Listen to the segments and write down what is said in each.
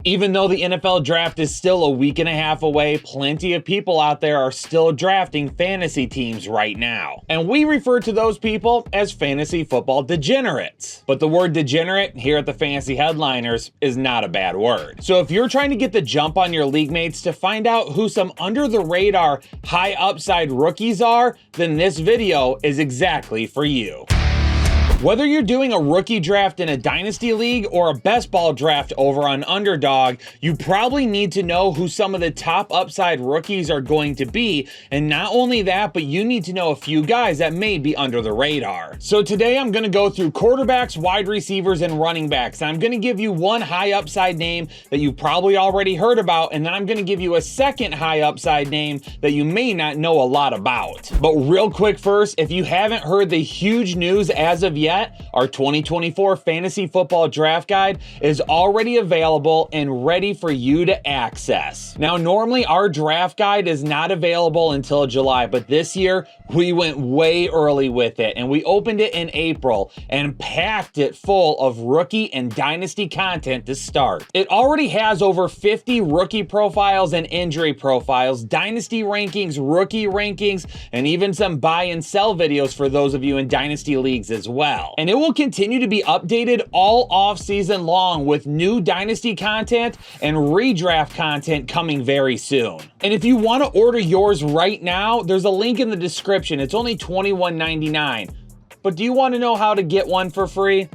Even though the NFL draft is still a week and a half away, plenty of people out there are still drafting fantasy teams right now. And we refer to those people as fantasy football degenerates. But the word degenerate here at the Fantasy Headliners is not a bad word. So if you're trying to get the jump on your league mates to find out who some under the radar, high upside rookies are, then this video is exactly for you. Whether you're doing a rookie draft in a dynasty league or a best ball draft over on Underdog, you probably need to know who some of the top upside rookies are going to be. And not only that, but you need to know a few guys that may be under the radar. So today I'm going to go through quarterbacks, wide receivers, and running backs. And I'm going to give you one high upside name that you probably already heard about. And then I'm going to give you a second high upside name that you may not know a lot about. But real quick first, if you haven't heard the huge news as of yet, our 2024 Fantasy Football Draft Guide is already available and ready for you to access. Now, normally our draft guide is not available until July, but this year we went way early with it and we opened it in April and packed it full of rookie and dynasty content to start. It already has over 50 rookie profiles and injury profiles, dynasty rankings, rookie rankings, and even some buy and sell videos for those of you in dynasty leagues as well. And it will continue to be updated all off season long with new dynasty content and redraft content coming very soon. And if you want to order yours right now, there's a link in the description. It's only $21.99. But do you want to know how to get one for free?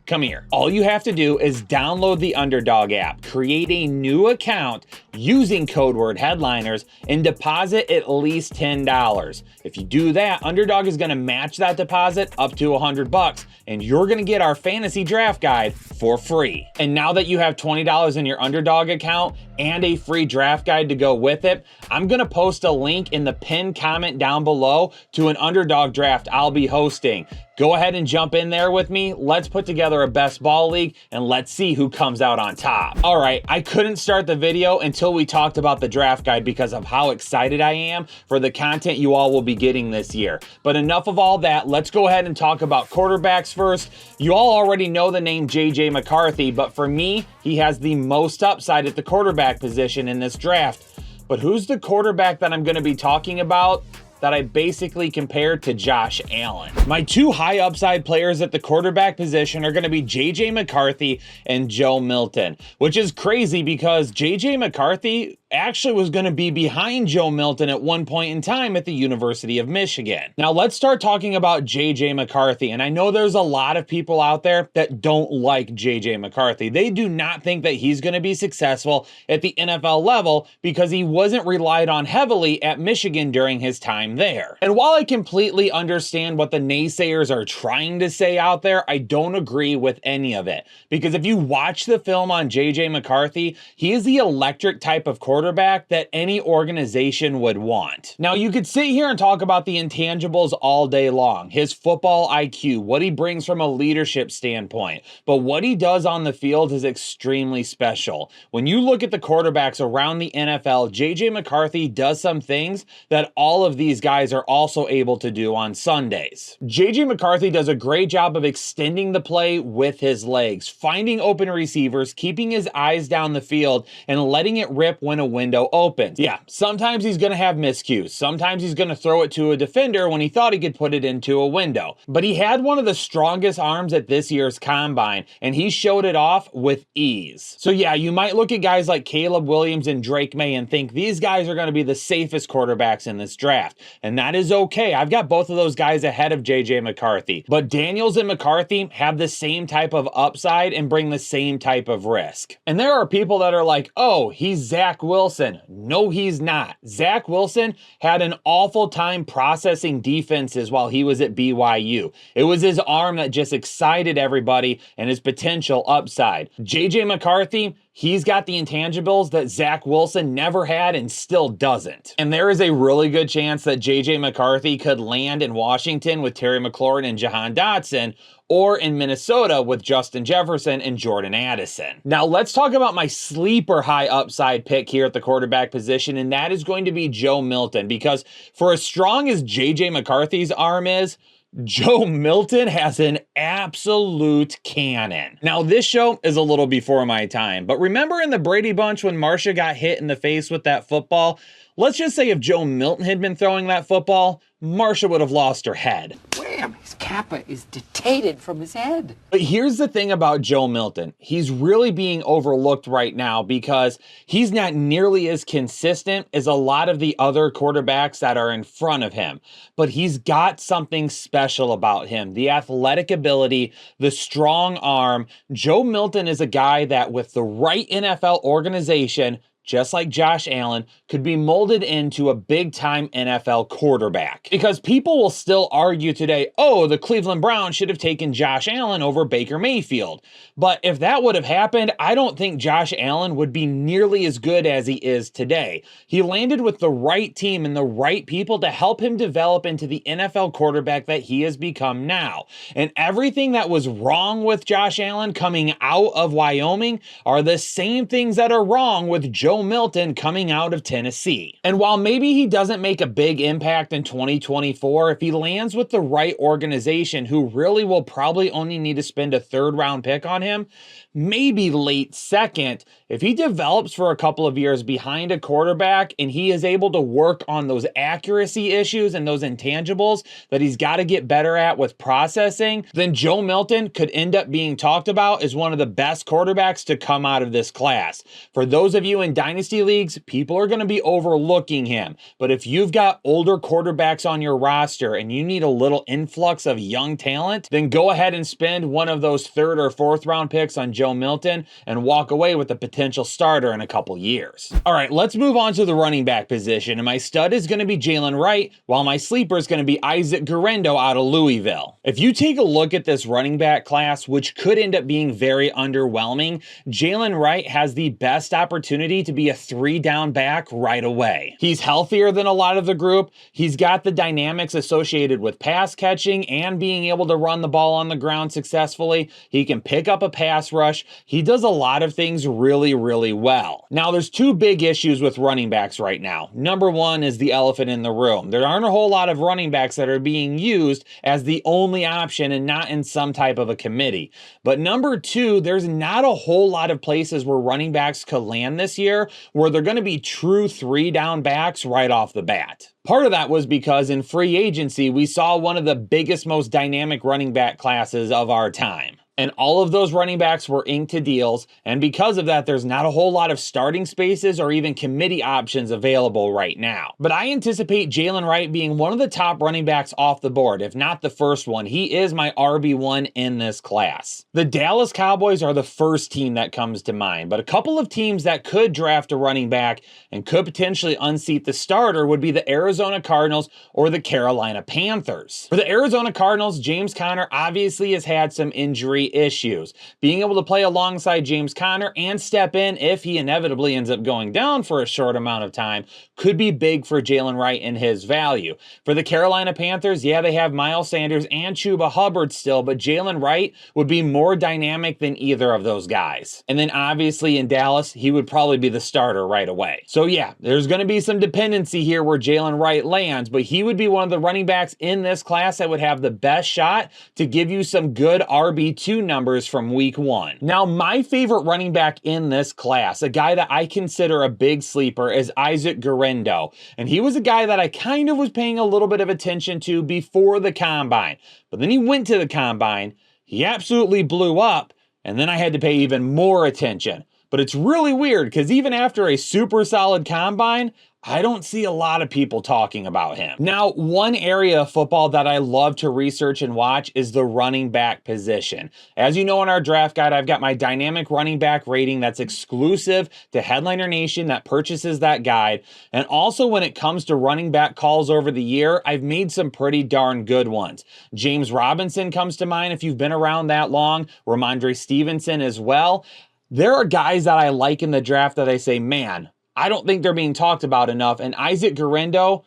Come here. All you have to do is download the Underdog app, create a new account using code word headliners, and deposit at least $10. If you do that, Underdog is going to match that deposit up to $100, and you're going to get our fantasy draft guide for free. And now that you have $20 in your Underdog account and a free draft guide to go with it, I'm going to post a link in the pinned comment down below to an Underdog draft I'll be hosting. Go ahead and jump in there with me. Let's put together a best ball league and let's see who comes out on top. All right, I couldn't start the video until we talked about the draft guide because of how excited I am for the content you all will be getting this year. But enough of all that, let's go ahead and talk about quarterbacks first. You all already know the name JJ McCarthy, but for me, he has the most upside at the quarterback position in this draft. But who's the quarterback that I'm going to be talking about that I basically compared to Josh Allen? My two high upside players at the quarterback position are going to be JJ McCarthy and Joe Milton, which is crazy because JJ McCarthy actually was going to be behind Joe Milton at one point in time at the University of Michigan. Now let's start talking about JJ McCarthy. And I know there's a lot of people out there that don't like JJ McCarthy. They do not think that he's going to be successful at the NFL level because he wasn't relied on heavily at Michigan during his time there. And while I completely understand what the naysayers are trying to say out there, I don't agree with any of it. Because if you watch the film on JJ McCarthy, he is the electric type of quarterback that any organization would want. Now, you could sit here and talk about the intangibles all day long, his football IQ, what he brings from a leadership standpoint, but what he does on the field is extremely special. When you look at the quarterbacks around the NFL, JJ McCarthy does some things that all of these guys are also able to do on Sundays. JJ McCarthy does a great job of extending the play with his legs, finding open receivers, keeping his eyes down the field, and letting it rip when a window opens. Yeah, sometimes he's going to have miscues. Sometimes he's going to throw it to a defender when he thought he could put it into a window. But he had one of the strongest arms at this year's combine, and he showed it off with ease. So yeah, you might look at guys like Caleb Williams and Drake May and think these guys are going to be the safest quarterbacks in this draft. And that is okay. I've got both of those guys ahead of JJ McCarthy. But Daniels and McCarthy have the same type of upside and bring the same type of risk. And there are people that are like, oh, he's Zach Wilson. No, he's not. Zach Wilson had an awful time processing defenses while he was at BYU. It was his arm that just excited everybody and his potential upside. JJ McCarthy, he's got the intangibles that Zach Wilson never had and still doesn't. And there is a really good chance that JJ McCarthy could land in Washington with Terry McLaurin and Jahan Dotson, or in Minnesota with Justin Jefferson and Jordan Addison. Now let's talk about my sleeper high upside pick here at the quarterback position, and that is going to be Joe Milton, because for as strong as JJ McCarthy's arm is, Joe Milton has an absolute cannon. Now, this show is a little before my time, but remember in the Brady Bunch when Marcia got hit in the face with that football? Let's just say if Joe Milton had been throwing that football, Marcia would have lost her head. Wham! His kappa is detated from his head. But here's the thing about Joe Milton. He's really being overlooked right now because he's not nearly as consistent as a lot of the other quarterbacks that are in front of him. But he's got something special about him. The athletic ability, the strong arm. Joe Milton is a guy that with the right NFL organization, just like Josh Allen, could be molded into a big-time NFL quarterback. Because people will still argue today, oh, the Cleveland Browns should have taken Josh Allen over Baker Mayfield. But if that would have happened, I don't think Josh Allen would be nearly as good as he is today. He landed with the right team and the right people to help him develop into the NFL quarterback that he has become now. And everything that was wrong with Josh Allen coming out of Wyoming are the same things that are wrong with Joe Milton coming out of Tennessee. And while maybe he doesn't make a big impact in 2024, if he lands with the right organization who really will probably only need to spend a third-round pick on him, maybe late second, if he develops for a couple of years behind a quarterback and he is able to work on those accuracy issues and those intangibles that he's got to get better at with processing, then Joe Milton could end up being talked about as one of the best quarterbacks to come out of this class. For those of you in Dynasty Leagues, people are going to be overlooking him. But if you've got older quarterbacks on your roster and you need a little influx of young talent, then go ahead and spend one of those third or fourth round picks on Joe Milton and walk away with a potential starter in a couple years. All right, let's move on to the running back position. And my stud is going to be Jalen Wright, while my sleeper is going to be Isaac Guerendo out of Louisville. If you take a look at this running back class, which could end up being very underwhelming, Jalen Wright has the best opportunity to be a 3-down back right away. He's healthier than a lot of the group. He's got the dynamics associated with pass catching and being able to run the ball on the ground successfully. He can pick up a pass rush. He does a lot of things really, really well. Now, there's two big issues with running backs right now. Number one is the elephant in the room. There aren't a whole lot of running backs that are being used as the only option and not in some type of a committee. But number two, there's not a whole lot of places where running backs could land this year where they're going to be true 3-down backs right off the bat. Part of that was because in free agency, we saw one of the biggest, most dynamic running back classes of our time. And all of those running backs were inked to deals, and because of that, there's not a whole lot of starting spaces or even committee options available right now. But I anticipate Jalen Wright being one of the top running backs off the board, if not the first one. He is my RB1 in this class. The Dallas Cowboys are the first team that comes to mind, but a couple of teams that could draft a running back and could potentially unseat the starter would be the Arizona Cardinals or the Carolina Panthers. For the Arizona Cardinals, James Conner obviously has had some injury issues. Being able to play alongside James Conner and step in if he inevitably ends up going down for a short amount of time could be big for Jalen Wright and his value. For the Carolina Panthers, yeah, they have Miles Sanders and Chuba Hubbard still, but Jalen Wright would be more dynamic than either of those guys. And then obviously in Dallas, he would probably be the starter right away. So yeah, there's going to be some dependency here where Jalen Wright lands, but he would be one of the running backs in this class that would have the best shot to give you some good RB2 numbers from week one. Now, my favorite running back in this class, a guy that I consider a big sleeper, is Isaac Guerendo. And he was a guy that I kind of was paying a little bit of attention to before the combine. But then he went to the combine, he absolutely blew up, and then I had to pay even more attention. But it's really weird because even after a super solid combine, I don't see a lot of people talking about him. Now, one area of football that I love to research and watch is the running back position. As you know, in our draft guide, I've got my dynamic running back rating that's exclusive to Headliner Nation that purchases that guide. And also when it comes to running back calls over the year, I've made some pretty darn good ones. James Robinson comes to mind if you've been around that long, Ramondre Stevenson as well. There are guys that I like in the draft that I say, man, I don't think they're being talked about enough, and Isaac Guerendo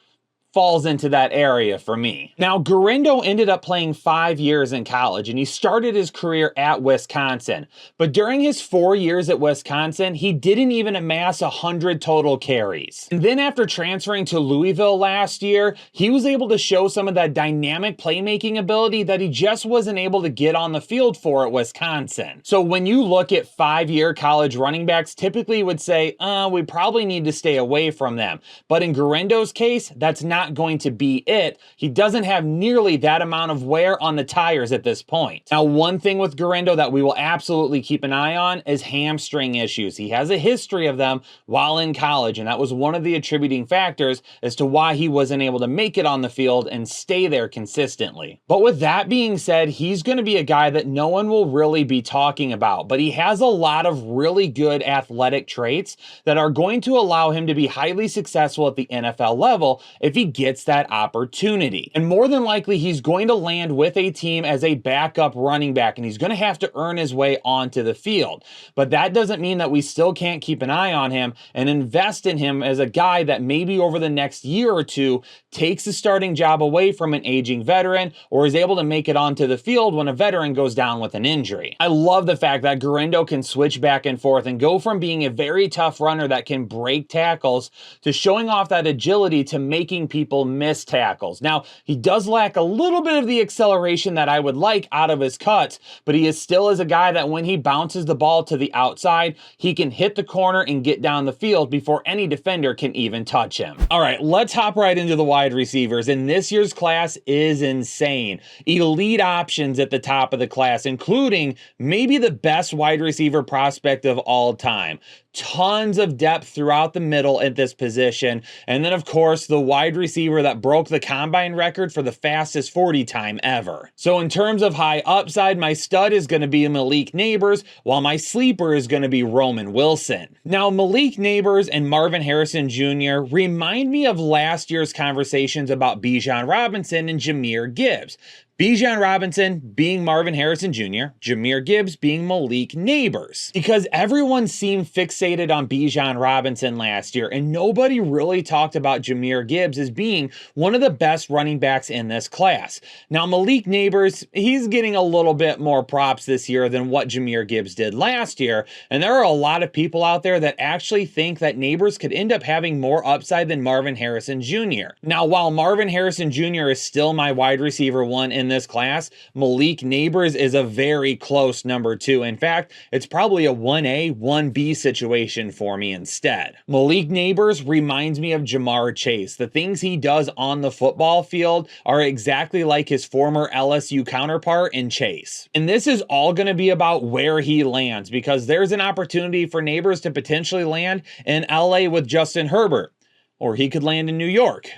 falls into that area for me. Now, Gurindo ended up playing 5 years in college, and he started his career at Wisconsin. But during his 4 years at Wisconsin, he didn't even amass 100 total carries. And then after transferring to Louisville last year, he was able to show some of that dynamic playmaking ability that he just wasn't able to get on the field for at Wisconsin. So when you look at 5-year college running backs, typically you would say, we probably need to stay away from them. But in Gurindo's case, that's not going to be it. He doesn't have nearly that amount of wear on the tires at this point. Now, one thing with Gurindo that we will absolutely keep an eye on is hamstring issues. He has a history of them while in college, and that was one of the attributing factors as to why he wasn't able to make it on the field and stay there consistently. But with that being said, he's going to be a guy that no one will really be talking about, but he has a lot of really good athletic traits that are going to allow him to be highly successful at the NFL level if he gets that opportunity. And more than likely, he's going to land with a team as a backup running back, and he's going to have to earn his way onto the field. But that doesn't mean that we still can't keep an eye on him and invest in him as a guy that maybe over the next year or two takes the starting job away from an aging veteran or is able to make it onto the field when a veteran goes down with an injury. I love the fact that Gurindo can switch back and forth and go from being a very tough runner that can break tackles to showing off that agility to making people miss tackles. Now, he does lack a little bit of the acceleration that I would like out of his cuts, but he is still a guy that when he bounces the ball to the outside, he can hit the corner and get down the field before any defender can even touch him. All right, let's hop right into the wide receivers, and this year's class is insane. Elite options at the top of the class, including maybe the best wide receiver prospect of all time. Tons of depth throughout the middle at this position. And then, of course, the wide receiver that broke the combine record for the fastest 40 time ever. So in terms of high upside, my stud is going to be Malik Nabers, while my sleeper is going to be Roman Wilson. Now, Malik Nabers and Marvin Harrison Jr. remind me of last year's conversations about Bijan Robinson and Jahmyr Gibbs. Bijan Robinson being Marvin Harrison Jr., Jahmyr Gibbs being Malik Nabers. Because everyone seemed fixated on Bijan Robinson last year, and nobody really talked about Jahmyr Gibbs as being one of the best running backs in this class. Now, Malik Nabers, he's getting a little bit more props this year than what Jahmyr Gibbs did last year, and there are a lot of people out there that actually think that Nabers could end up having more upside than Marvin Harrison Jr. Now, while Marvin Harrison Jr. is still my wide receiver one in this class, Malik Nabers is a very close number 2. In fact, it's probably a 1A, 1B situation for me instead. Malik Nabers reminds me of Jamar Chase. The things he does on the football field are exactly like his former LSU counterpart in Chase. And this is all going to be about where he lands, because there's an opportunity for Nabers to potentially land in LA with Justin Herbert, or he could land in New York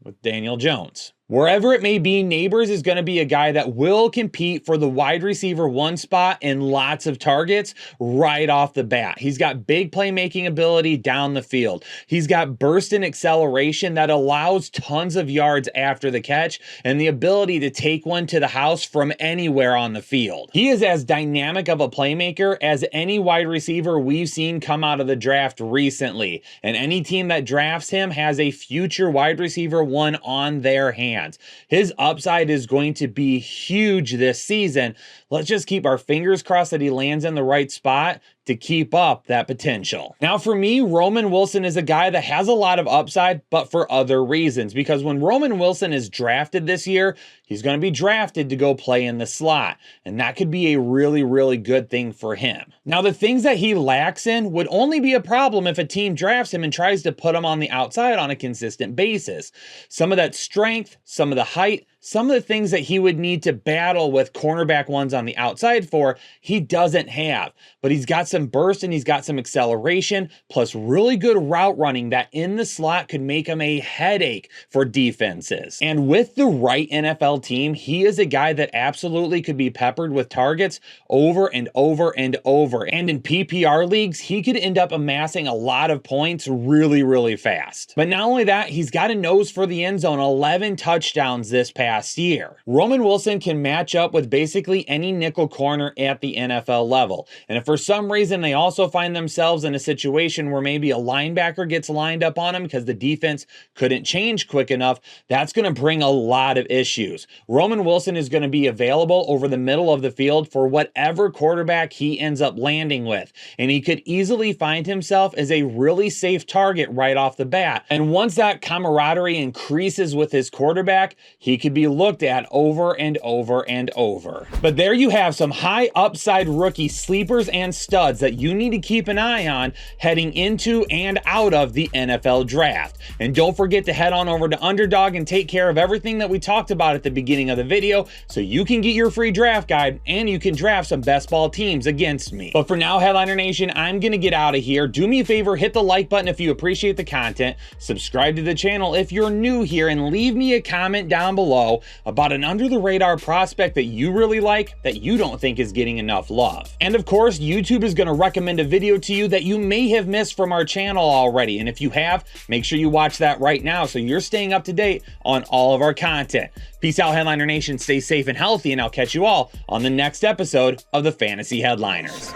with Daniel Jones. Wherever it may be, Nabers is going to be a guy that will compete for the wide receiver 1 spot and lots of targets right off the bat. He's got big playmaking ability down the field. He's got burst and acceleration that allows tons of yards after the catch and the ability to take one to the house from anywhere on the field. He is as dynamic of a playmaker as any wide receiver we've seen come out of the draft recently, and any team that drafts him has a future wide receiver 1 on their hands. His upside is going to be huge this season. Let's just keep our fingers crossed that he lands in the right spot to keep up that potential. Now, for me, Roman Wilson is a guy that has a lot of upside, but for other reasons, because when Roman Wilson is drafted this year, he's going to be drafted to go play in the slot, and that could be a really, really good thing for him. Now, the things that he lacks in would only be a problem if a team drafts him and tries to put him on the outside on a consistent basis. Some of that strength, some of the height, some of the things that he would need to battle with cornerback ones on the outside for, he doesn't have. But he's got some burst and he's got some acceleration, plus really good route running that in the slot could make him a headache for defenses. And with the right NFL team, he is a guy that absolutely could be peppered with targets over and over and over. And in PPR leagues, he could end up amassing a lot of points really, really fast. But not only that, he's got a nose for the end zone, 11 touchdowns this past past year. Roman Wilson can match up with basically any nickel corner at the NFL level. And if for some reason they also find themselves in a situation where maybe a linebacker gets lined up on him because the defense couldn't change quick enough, that's going to bring a lot of issues. Roman Wilson is going to be available over the middle of the field for whatever quarterback he ends up landing with. And he could easily find himself as a really safe target right off the bat. And once that camaraderie increases with his quarterback, he could be looked at over and over and over. But there you have some high upside rookie sleepers and studs that you need to keep an eye on heading into and out of the NFL draft. And don't forget to head on over to Underdog and take care of everything that we talked about at the beginning of the video so you can get your free draft guide and you can draft some best ball teams against me. But for now, Headliner Nation, I'm gonna get out of here. Do me a favor, hit the like button if you appreciate the content, subscribe to the channel if you're new here, and leave me a comment down below about an under the radar prospect that you really like that you don't think is getting enough love. And of course, YouTube is gonna recommend a video to you that you may have missed from our channel already. And if you have, make sure you watch that right now so you're staying up to date on all of our content. Peace out, Headliner Nation. Stay safe and healthy, and I'll catch you all on the next episode of the Fantasy Headliners.